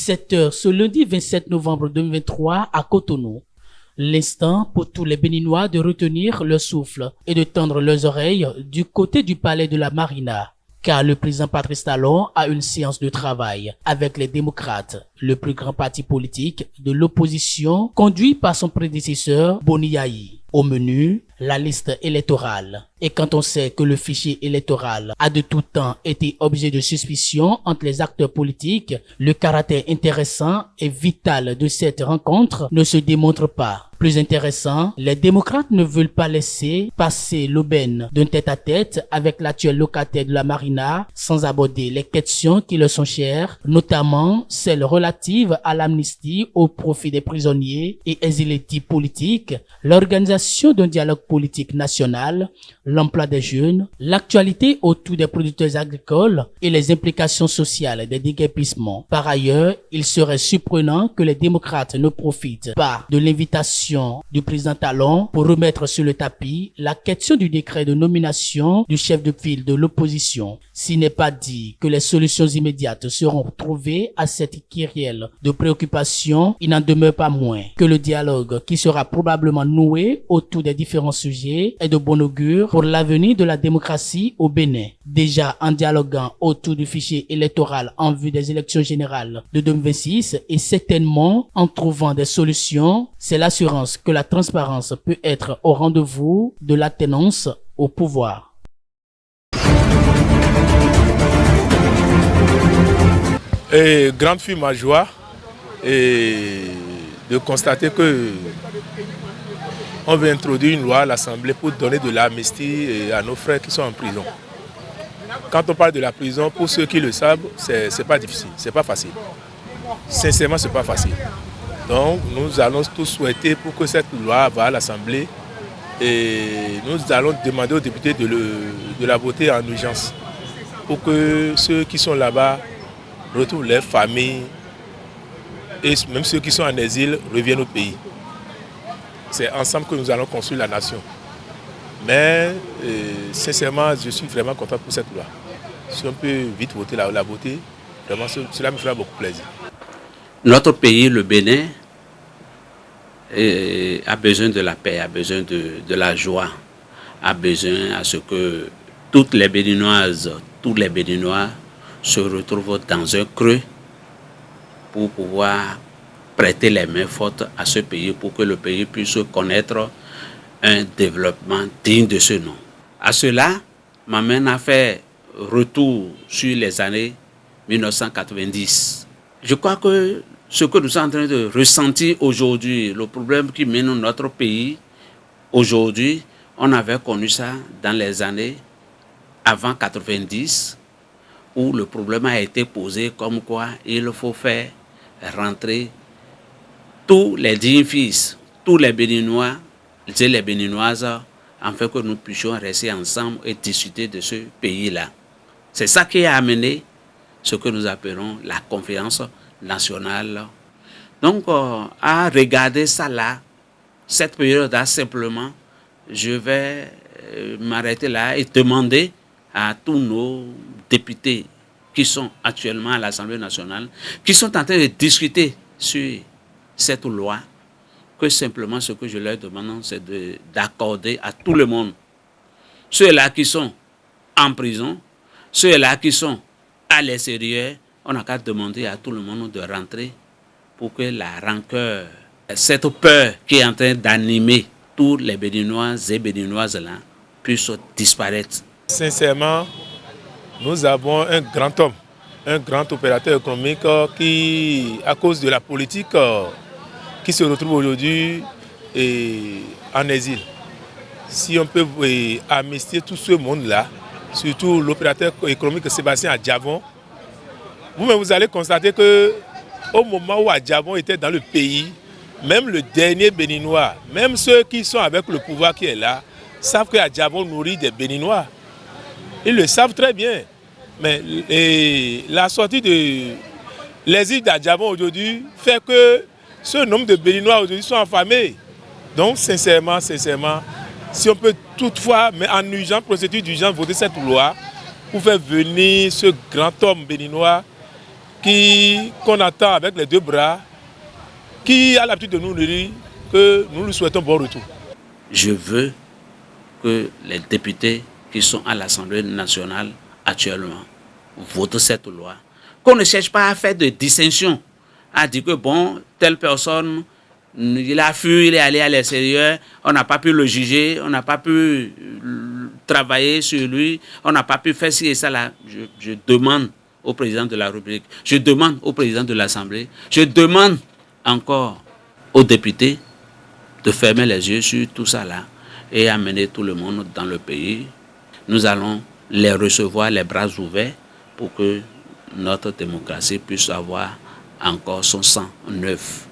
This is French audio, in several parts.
17 h ce lundi 27 novembre 2023 à Cotonou. L'instant pour tous les Béninois de retenir leur souffle et de tendre leurs oreilles du côté du palais de la Marina. Car le président Patrice Talon a une séance de travail avec les démocrates, le plus grand parti politique de l'opposition, conduit par son prédécesseur Boni Yayi. Au menu, la liste électorale. Et quand on sait que le fichier électoral a de tout temps été objet de suspicion entre les acteurs politiques, le caractère intéressant et vital de cette rencontre ne se démontre pas. Plus intéressant, les démocrates ne veulent pas laisser passer l'aubaine d'un tête-à-tête avec l'actuel locataire de la Marina sans aborder les questions qui leur sont chères, notamment celles relatives à l'amnistie au profit des prisonniers et exilés dits politiques, l'organisation d'un dialogue politique national, l'emploi des jeunes, l'actualité autour des producteurs agricoles et les implications sociales des déguerpissements. Par ailleurs, il serait surprenant que les démocrates ne profitent pas de l'invitation du président Talon pour remettre sur le tapis la question du décret de nomination du chef de file de l'opposition. S'il n'est pas dit que les solutions immédiates seront trouvées à cette kyrielle de préoccupations, il n'en demeure pas moins que le dialogue qui sera probablement noué autour des différents sujets est de bon augure pour l'avenir de la démocratie au Bénin. Déjà en dialoguant autour du fichier électoral en vue des élections générales de 2026 et certainement en trouvant des solutions, c'est l'assurance que la transparence peut être au rendez-vous de la tenance au pouvoir. Et grande fut ma joie et de constater que on veut introduire une loi à l'Assemblée pour donner de l'amnistie à nos frères qui sont en prison. Quand on parle de la prison, pour ceux qui le savent, c'est pas difficile, c'est pas facile. Sincèrement, c'est pas facile. Donc, nous allons tous souhaiter pour que cette loi va à l'Assemblée et nous allons demander aux députés de la voter en urgence pour que ceux qui sont là-bas retrouvent leurs familles et même ceux qui sont en exil reviennent au pays. C'est ensemble que nous allons construire la nation. Mais sincèrement, je suis vraiment content pour cette loi. Si on peut vite voter la voter, vraiment cela me fera beaucoup plaisir. Notre pays, le Bénin, a besoin de la paix, a besoin de la joie, a besoin à ce que toutes les Béninoises, tous les Béninois se retrouvent dans un creux pour pouvoir prêter les mains fortes à ce pays pour que le pays puisse connaître un développement digne de ce nom. À cela, ma main a fait retour sur les années 1990. Je crois que ce que nous sommes en train de ressentir aujourd'hui, le problème qui mène notre pays aujourd'hui, on avait connu ça dans les années avant 90, où le problème a été posé comme quoi il faut faire rentrer tous les dignes fils, tous les Béninois et les Béninoises, afin que nous puissions rester ensemble et discuter de ce pays-là. C'est ça qui a amené ce que nous appelons la conférence nationale. Donc, à regarder ça là, cette période-là, simplement, je vais m'arrêter là et demander à tous nos députés qui sont actuellement à l'Assemblée nationale, qui sont en train de discuter sur cette loi, que simplement ce que je leur demande, c'est d'accorder à tout le monde, ceux-là qui sont en prison, ceux-là qui sont à l'extérieur, on n'a qu'à demander à tout le monde de rentrer pour que la rancœur, cette peur qui est en train d'animer tous les Béninois et Béninoises là, puisse disparaître. Sincèrement, nous avons un grand homme, un grand opérateur économique qui, à cause de la politique, qui se retrouve aujourd'hui en exil. Si on peut amnistier tout ce monde-là, surtout l'opérateur économique Sébastien Adjavon, vous-même vous allez constater qu'au moment où Adjavon était dans le pays, même le dernier Béninois, même ceux qui sont avec le pouvoir qui est là, savent que Adjavon nourrit des Béninois. Ils le savent très bien. Mais la sortie de l'exil d'Adjavon aujourd'hui fait que ce nombre de Béninois aujourd'hui sont affamés. Donc sincèrement, si on peut toutefois, mais en urgence, procédure d'urgence, voter cette loi pour faire venir ce grand homme béninois qu'on attend avec les deux bras, qui a l'habitude de nous nourrir, que nous lui souhaitons bon retour. Je veux que les députés qui sont à l'Assemblée nationale actuellement votent cette loi. Qu'on ne cherche pas à faire de distinction, à dire que bon, telle personne, il a fui, il est allé à l'extérieur, on n'a pas pu le juger, on n'a pas pu travailler sur lui, on n'a pas pu faire ci et ça là. Je demande au président de la République, je demande au président de l'Assemblée, je demande encore aux députés de fermer les yeux sur tout ça là et amener tout le monde dans le pays. Nous allons les recevoir les bras ouverts pour que notre démocratie puisse avoir encore son sang neuf.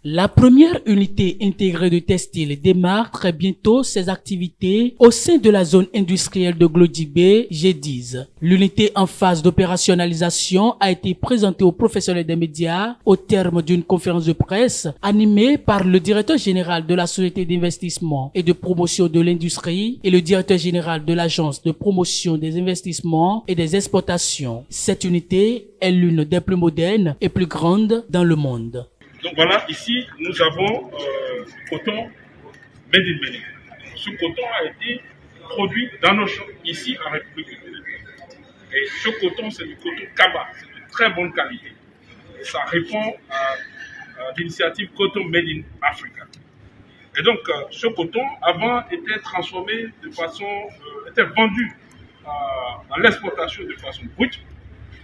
La première unité intégrée de textile démarre très bientôt ses activités au sein de la zone industrielle de Glodibé, G10. L'unité en phase d'opérationnalisation a été présentée aux professionnels des médias au terme d'une conférence de presse animée par le directeur général de la Société d'investissement et de promotion de l'industrie et le directeur général de l'Agence de promotion des investissements et des exportations. Cette unité est l'une des plus modernes et plus grandes dans le monde. Donc voilà, ici, nous avons coton made in Bénin. Ce coton a été produit dans nos champs, ici, en République du Bénin. Et ce coton, c'est du coton Kaba, c'est de très bonne qualité. Et ça répond à l'initiative Coton Made in Africa. Et donc, ce coton, avant, était transformé de façon, était vendu à l'exportation de façon brute.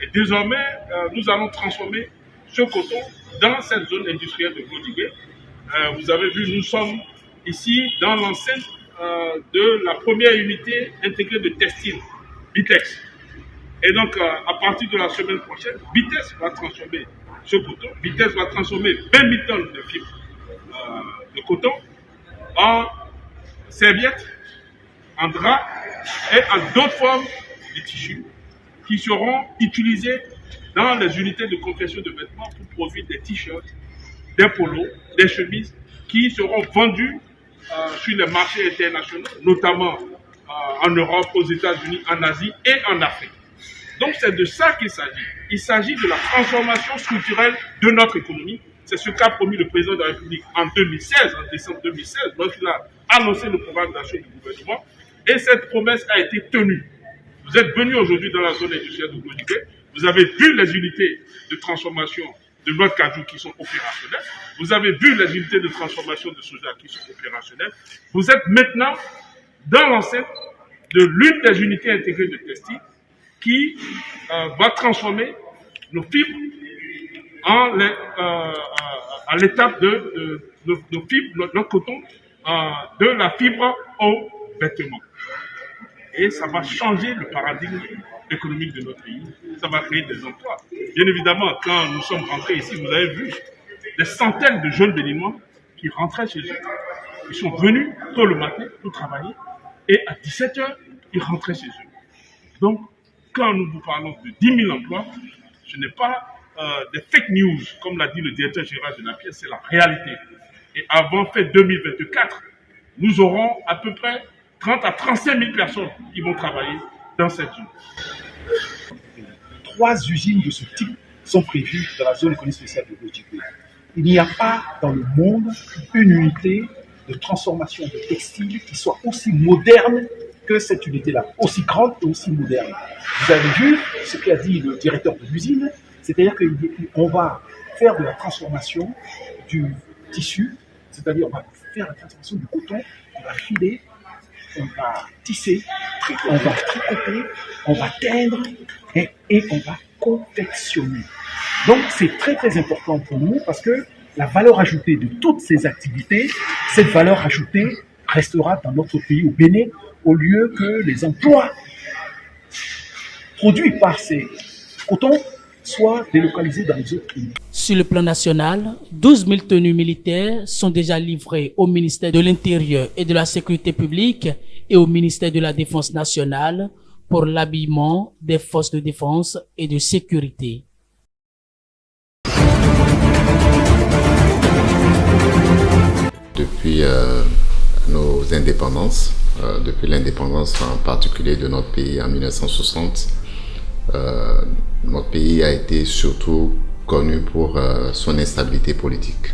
Et désormais, nous allons transformer ce coton dans cette zone industrielle de Glodibé. Vous avez vu, nous sommes ici dans l'enceinte de la première unité intégrée de textile, Bitex. Et donc, à partir de la semaine prochaine, Bitex va transformer ce coton. Bitex va transformer 20 000 tonnes de fibres de coton en serviettes, en draps et en d'autres formes de tissus qui seront utilisés dans les unités de confection de vêtements pour produire des t-shirts, des polos, des chemises qui seront vendus sur les marchés internationaux, notamment en Europe, aux États-Unis, en Asie et en Afrique. Donc c'est de ça qu'il s'agit. Il s'agit de la transformation structurelle de notre économie. C'est ce qu'a promis le président de la République en 2016, en décembre 2016, lorsqu'il a annoncé le programme d'action du gouvernement. Et cette promesse a été tenue. Vous êtes venus aujourd'hui dans la zone industrielle de Glodibé. Vous avez vu les unités de transformation de noix de cajou qui sont opérationnelles. Vous avez vu les unités de transformation de soja qui sont opérationnelles. Vous êtes maintenant dans l'enceinte de l'une des unités intégrées de textile qui va transformer nos fibres à l'étape de nos fibres, notre coton, de la fibre au vêtement. Et ça va changer le paradigme économique de notre pays. Ça va créer des emplois. Bien évidemment, quand nous sommes rentrés ici, vous avez vu des centaines de jeunes Béninois qui rentraient chez eux. Ils sont venus tôt le matin pour travailler et à 17h, ils rentraient chez eux. Donc, quand nous vous parlons de 10 000 emplois, ce n'est pas des fake news, comme l'a dit le directeur général de la pièce, c'est la réalité. Et avant fin 2024, nous aurons à peu près 30 à 35 000 personnes qui vont travailler dans cette zone. 3 usines de ce type sont prévues dans la zone économique spéciale de Glodibé. Il n'y a pas dans le monde une unité de transformation de textiles qui soit aussi moderne que cette unité-là, aussi grande et aussi moderne. Vous avez vu ce qu'a dit le directeur de l'usine, c'est-à-dire qu'on va faire de la transformation du tissu, c'est-à-dire on va faire la transformation du coton, on va filer, on va tisser, on va tricoter, on va teindre et on va confectionner. Donc c'est très très important pour nous parce que la valeur ajoutée de toutes ces activités, cette valeur ajoutée restera dans notre pays, au Bénin, au lieu que les emplois produits par ces cotons soient délocalisés dans les autres pays. Sur le plan national, 12 000 tenues militaires sont déjà livrées au ministère de l'Intérieur et de la Sécurité publique et au ministère de la Défense nationale pour l'habillement des forces de défense et de sécurité. Depuis nos indépendances, depuis l'indépendance en particulier de notre pays en 1960. Notre pays a été surtout connu pour son instabilité politique.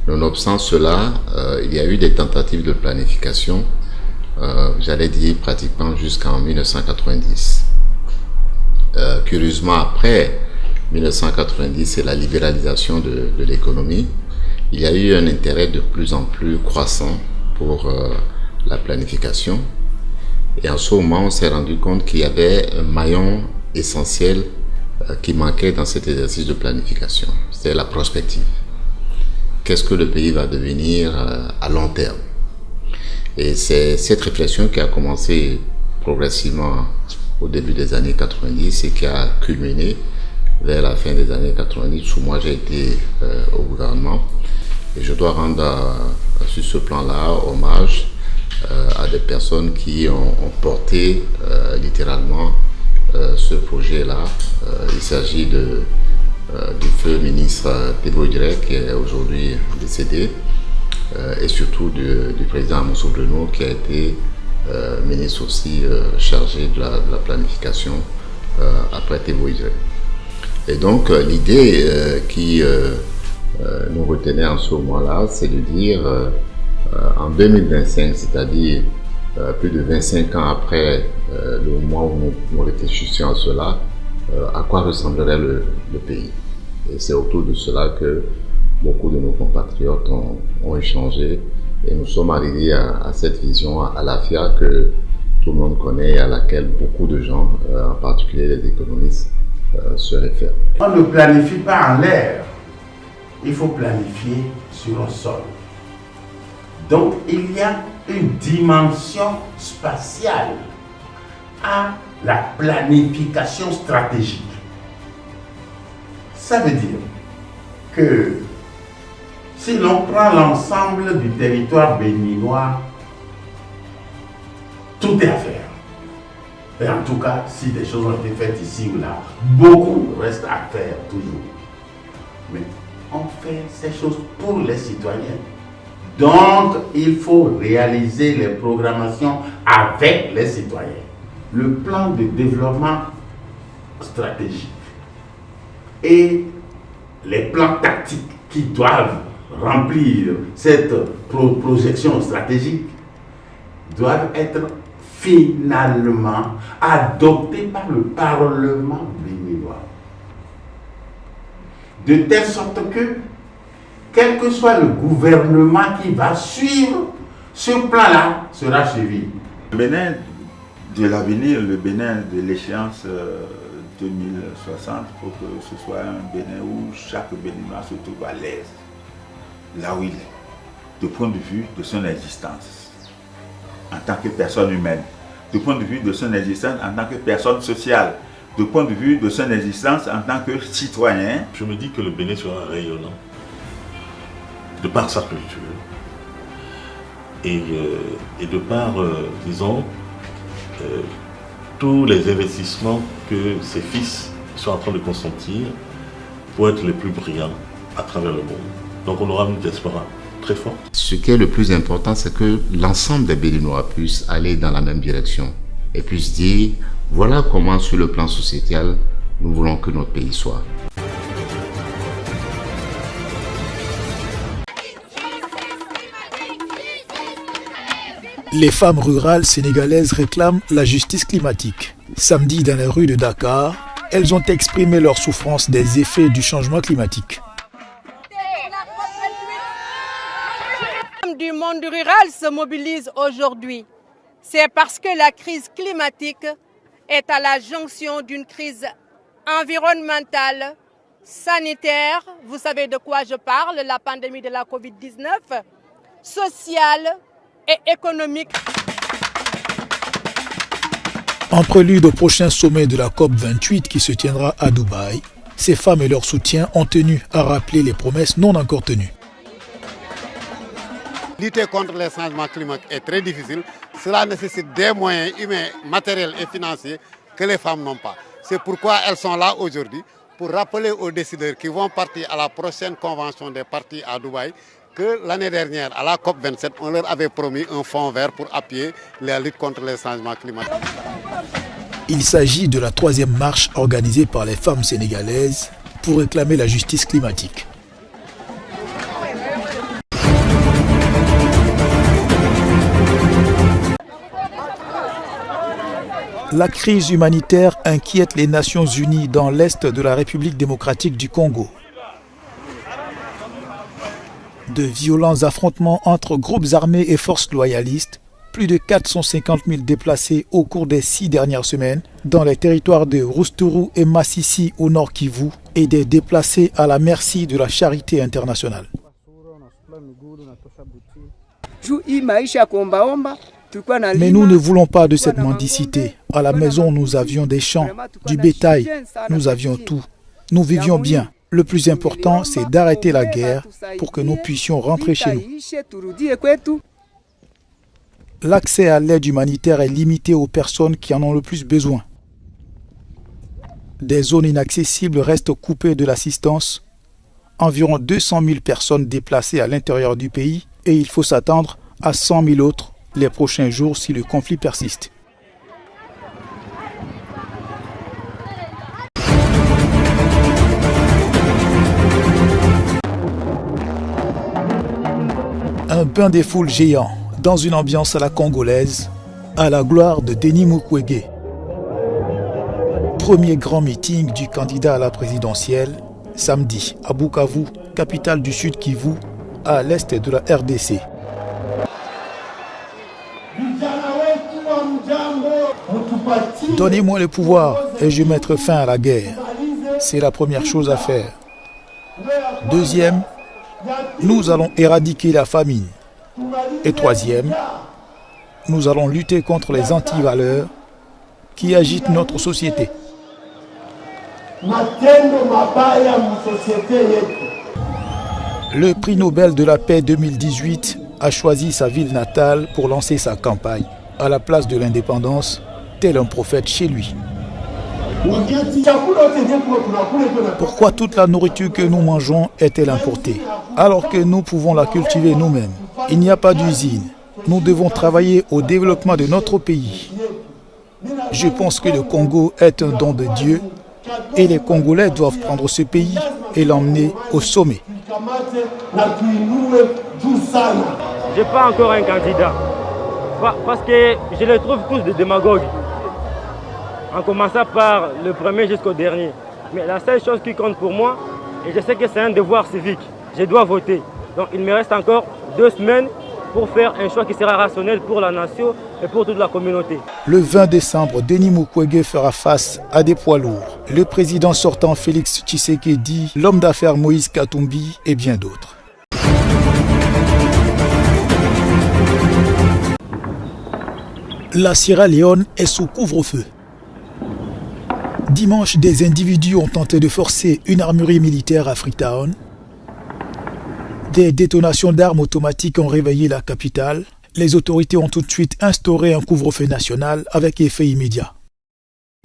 Nonobstant cela, il y a eu des tentatives de planification, j'allais dire pratiquement jusqu'en 1990. Curieusement, après 1990 et la libéralisation de l'économie, il y a eu un intérêt de plus en plus croissant pour la planification. Et en ce moment, on s'est rendu compte qu'il y avait un maillon essentiel qui manquait dans cet exercice de planification. C'est la prospective. Qu'est-ce que le pays va devenir à long terme? Et c'est cette réflexion qui a commencé progressivement au début des années 90 et qui a culminé vers la fin des années 90 où moi j'ai été au gouvernement. Et je dois rendre sur ce plan-là hommage à des personnes qui ont porté littéralement ce projet-là. Il s'agit du feu ministre Thébo Direk qui est aujourd'hui décédé et surtout du président Amoussou Bruno qui a été ministre aussi chargé de la planification après Thébo Direk. Et donc l'idée qui nous retenait en ce moment-là, c'est de dire en 2025, c'est-à-dire plus de 25 ans après le moment où nous réfléchissions à cela, à quoi ressemblerait le pays. Et c'est autour de cela que beaucoup de nos compatriotes ont échangé et nous sommes arrivés à cette vision à l'AFIA que tout le monde connaît et à laquelle beaucoup de gens, en particulier les économistes, se réfèrent. On ne planifie pas en l'air, il faut planifier sur un sol. Donc il y a une dimension spatiale à la planification stratégique. Ça veut dire que si l'on prend l'ensemble du territoire béninois, tout est à faire. Et en tout cas, si des choses ont été faites ici ou là, beaucoup reste à faire toujours. Mais on fait ces choses pour les citoyens. Donc, il faut réaliser les programmations avec les citoyens. Le plan de développement stratégique et les plans tactiques qui doivent remplir cette projection stratégique doivent être finalement adoptés par le Parlement béninois. De telle sorte que, quel que soit le gouvernement qui va suivre, ce plan-là sera suivi. Le Bénin de l'avenir, le Bénin de l'échéance 2060, il faut que ce soit un Bénin où chaque Béninois se trouve à l'aise, là où il est, du point de vue de son existence, en tant que personne humaine, du point de vue de son existence en tant que personne sociale, du point de vue de son existence en tant que citoyen. Je me dis que le Bénin sera rayonnant, de par sa culture, et de par, disons, tous les investissements que ses fils sont en train de consentir pour être les plus brillants à travers le monde. Donc on aura une diaspora très forte. Ce qui est le plus important, c'est que l'ensemble des Béninois puissent aller dans la même direction et puissent dire, voilà comment sur le plan sociétal, nous voulons que notre pays soit. Les femmes rurales sénégalaises réclament la justice climatique. Samedi, dans les rues de Dakar, elles ont exprimé leur souffrance des effets du changement climatique. Les femmes du monde rural se mobilisent aujourd'hui. C'est parce que la crise climatique est à la jonction d'une crise environnementale, sanitaire, vous savez de quoi je parle, la pandémie de la Covid-19, sociale et économique. En prélude au prochain sommet de la COP28 qui se tiendra à Dubaï, ces femmes et leur soutien ont tenu à rappeler les promesses non encore tenues. Lutter contre les changements climatiques est très difficile. Cela nécessite des moyens humains, matériels et financiers que les femmes n'ont pas. C'est pourquoi elles sont là aujourd'hui pour rappeler aux décideurs qui vont partir à la prochaine convention des partis à Dubaï que l'année dernière, à la COP27, on leur avait promis un fonds vert pour appuyer la lutte contre les changements climatiques. Il s'agit de la 3e marche organisée par les femmes sénégalaises pour réclamer la justice climatique. La crise humanitaire inquiète les Nations Unies dans l'est de la République démocratique du Congo. De violents affrontements entre groupes armés et forces loyalistes, plus de 450 000 déplacés au cours des 6 dernières semaines dans les territoires de Rutshuru et Masisi au nord Kivu et des déplacés à la merci de la charité internationale. Mais nous ne voulons pas de cette mendicité. À la maison, nous avions des champs, du bétail, nous avions tout. Nous vivions bien. Le plus important, c'est d'arrêter la guerre pour que nous puissions rentrer chez nous. L'accès à l'aide humanitaire est limité aux personnes qui en ont le plus besoin. Des zones inaccessibles restent coupées de l'assistance. Environ 200 000 personnes déplacées à l'intérieur du pays et il faut s'attendre à 100 000 autres les prochains jours si le conflit persiste. Un bain des foules géant dans une ambiance à la congolaise, à la gloire de Denis Mukwege. Premier grand meeting du candidat à la présidentielle, samedi à Bukavu, capitale du Sud Kivu, à l'est de la RDC. Donnez-moi le pouvoir et je mettrai fin à la guerre. C'est la première chose à faire. Deuxième, nous allons éradiquer la famine. Et troisième, nous allons lutter contre les antivaleurs qui agitent notre société. Le prix Nobel de la paix 2018 a choisi sa ville natale pour lancer sa campagne. À la place de l'indépendance, tel un prophète chez lui. Pourquoi toute la nourriture que nous mangeons est-elle importée, alors que nous pouvons la cultiver nous-mêmes? Il n'y a pas d'usine. Nous devons travailler au développement de notre pays. Je pense que le Congo est un don de Dieu et les Congolais doivent prendre ce pays et l'emmener au sommet. Je n'ai pas encore un candidat parce que je les trouve tous des démagogues. En commençant par le premier jusqu'au dernier. Mais la seule chose qui compte pour moi, et je sais que c'est un devoir civique, je dois voter. Donc il me reste encore 2 semaines pour faire un choix qui sera rationnel pour la nation et pour toute la communauté. Le 20 décembre, Denis Mukwege fera face à des poids lourds. Le président sortant Félix Tshisekedi, l'homme d'affaires Moïse Katumbi et bien d'autres. La Sierra Leone est sous couvre-feu. Dimanche, des individus ont tenté de forcer une armurerie militaire à Freetown. Des détonations d'armes automatiques ont réveillé la capitale. Les autorités ont tout de suite instauré un couvre-feu national avec effet immédiat.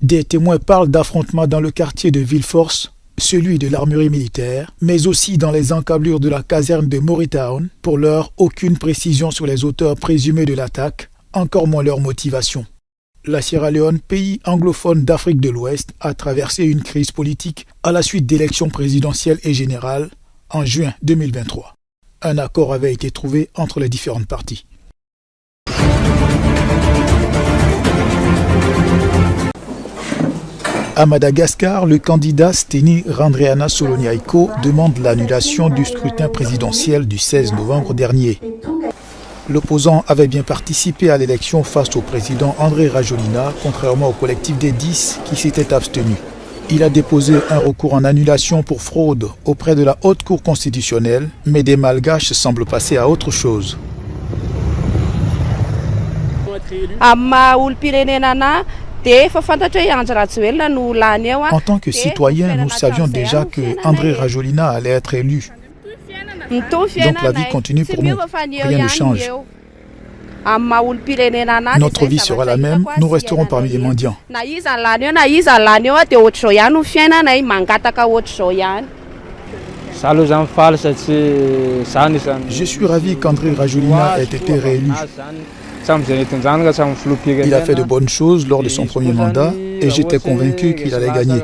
Des témoins parlent d'affrontements dans le quartier de Villeforce, celui de l'armurerie militaire, mais aussi dans les encablures de la caserne de Moritown. Pour l'heure, aucune précision sur les auteurs présumés de l'attaque, encore moins leur motivation. La Sierra Leone, pays anglophone d'Afrique de l'Ouest, a traversé une crise politique à la suite d'élections présidentielles et générales en juin 2023. Un accord avait été trouvé entre les différentes parties. À Madagascar, le candidat Steny Randriana Soloniaiko demande l'annulation du scrutin présidentiel du 16 novembre dernier. L'opposant avait bien participé à l'élection face au président André Rajoelina, contrairement au collectif des 10 qui s'était abstenu. Il a déposé un recours en annulation pour fraude auprès de la Haute Cour constitutionnelle, mais des Malgaches semblent passer à autre chose. En tant que citoyens, nous savions déjà que André Rajoelina allait être élu. Donc la vie continue pour nous, rien ne change. Notre vie sera la même, nous resterons parmi les mendiants. Je suis ravi qu'André Rajoelina ait été réélu. Il a fait de bonnes choses lors de son premier mandat et j'étais convaincu qu'il allait gagner.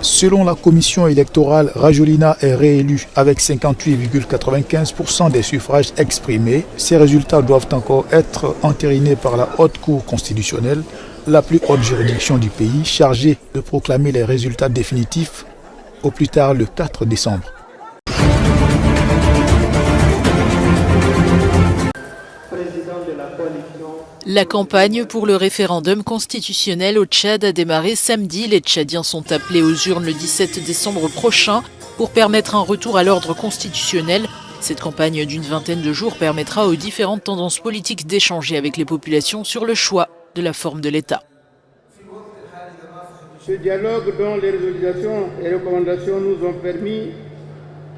Selon la commission électorale, Rajoelina est réélu avec 58,95% des suffrages exprimés. Ces résultats doivent encore être entérinés par la Haute Cour constitutionnelle, la plus haute juridiction du pays, chargée de proclamer les résultats définitifs au plus tard le 4 décembre. La campagne pour le référendum constitutionnel au Tchad a démarré samedi. Les Tchadiens sont appelés aux urnes le 17 décembre prochain pour permettre un retour à l'ordre constitutionnel. Cette campagne d'une vingtaine de jours permettra aux différentes tendances politiques d'échanger avec les populations sur le choix de la forme de l'État. Ce dialogue dont les résolutions et recommandations nous ont permis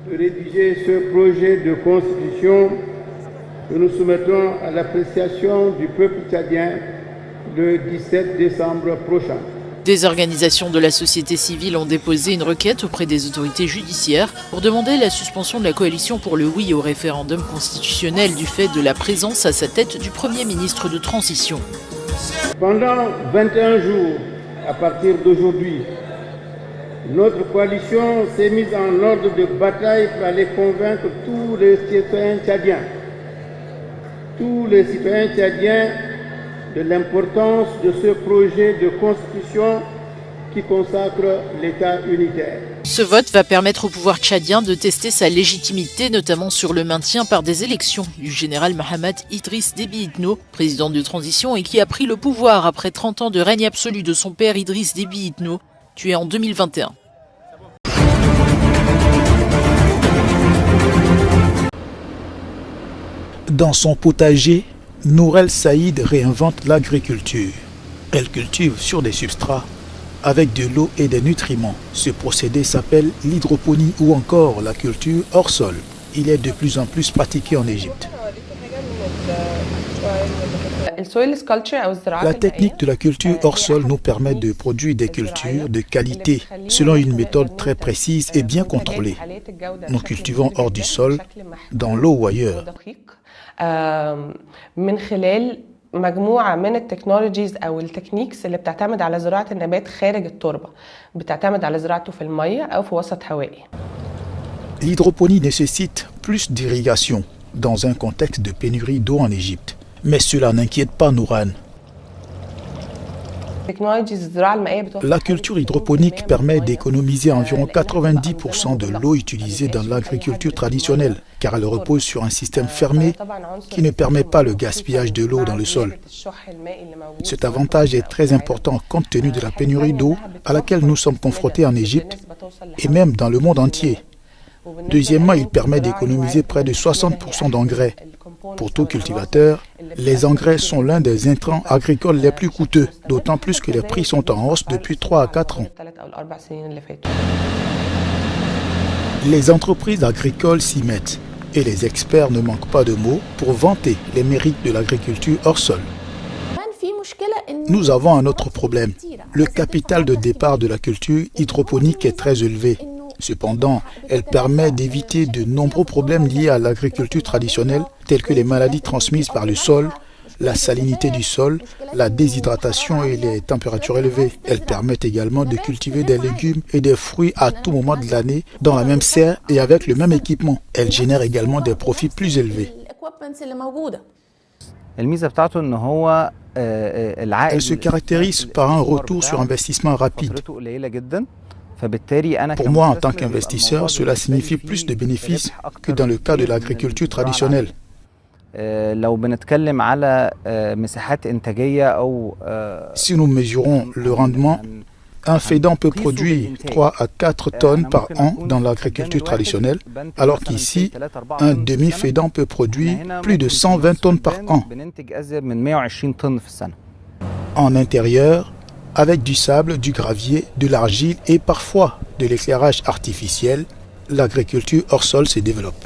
de rédiger ce projet de constitution que nous soumettons à l'appréciation du peuple tchadien le 17 décembre prochain. Des organisations de la société civile ont déposé une requête auprès des autorités judiciaires pour demander la suspension de la coalition pour le oui au référendum constitutionnel du fait de la présence à sa tête du Premier ministre de transition. Pendant 21 jours, à partir d'aujourd'hui, notre coalition s'est mise en ordre de bataille pour aller convaincre tous les citoyens tchadiens de l'importance de ce projet de constitution qui consacre l'État unitaire. Ce vote va permettre au pouvoir tchadien de tester sa légitimité, notamment sur le maintien par des élections du général Mahamat Idriss Déby Itno, président de transition et qui a pris le pouvoir après 30 ans de règne absolu de son père Idriss Déby Itno, tué en 2021. Dans son potager, Nourel Saïd réinvente l'agriculture. Elle cultive sur des substrats avec de l'eau et des nutriments. Ce procédé s'appelle l'hydroponie ou encore la culture hors sol. Il est de plus en plus pratiqué en Égypte. La technique de la culture hors sol nous permet de produire des cultures de qualité selon une méthode très précise et bien contrôlée. Nous cultivons hors du sol, dans l'eau ou ailleurs. مجموعة من التكنولوجيز أو التكنيكس اللي بتعتمد على زراعة النبات خارج التربة بتعتمد على زراعته في المية أو في وسط هوائي. L'hydroponie nécessite plus d'irrigation dans un contexte de pénurie d'eau en Égypte. Mais cela n'inquiète pas Nouran. La culture hydroponique permet d'économiser environ 90% de l'eau utilisée dans l'agriculture traditionnelle, car elle repose sur un système fermé qui ne permet pas le gaspillage de l'eau dans le sol. Cet avantage est très important compte tenu de la pénurie d'eau à laquelle nous sommes confrontés en Égypte et même dans le monde entier. Deuxièmement, il permet d'économiser près de 60% d'engrais. Pour tout cultivateur, les engrais sont l'un des intrants agricoles les plus coûteux, d'autant plus que les prix sont en hausse depuis 3 à 4 ans. Les entreprises agricoles s'y mettent et les experts ne manquent pas de mots pour vanter les mérites de l'agriculture hors sol. Nous avons un autre problème. Le capital de départ de la culture hydroponique est très élevé. Cependant, elle permet d'éviter de nombreux problèmes liés à l'agriculture traditionnelle, tels que les maladies transmises par le sol, la salinité du sol, la déshydratation et les températures élevées. Elle permet également de cultiver des légumes et des fruits à tout moment de l'année dans la même serre et avec le même équipement. Elle génère également des profits plus élevés. Elle se caractérise par un retour sur investissement rapide. Pour moi, en tant qu'investisseur, cela signifie plus de bénéfices que dans le cas de l'agriculture traditionnelle. Si nous mesurons le rendement, un fédant peut produire 3 à 4 tonnes par an dans l'agriculture traditionnelle, alors qu'ici, un demi-fédant peut produire plus de 120 tonnes par an. En intérieur, avec du sable, du gravier, de l'argile et parfois de l'éclairage artificiel, l'agriculture hors sol se développe.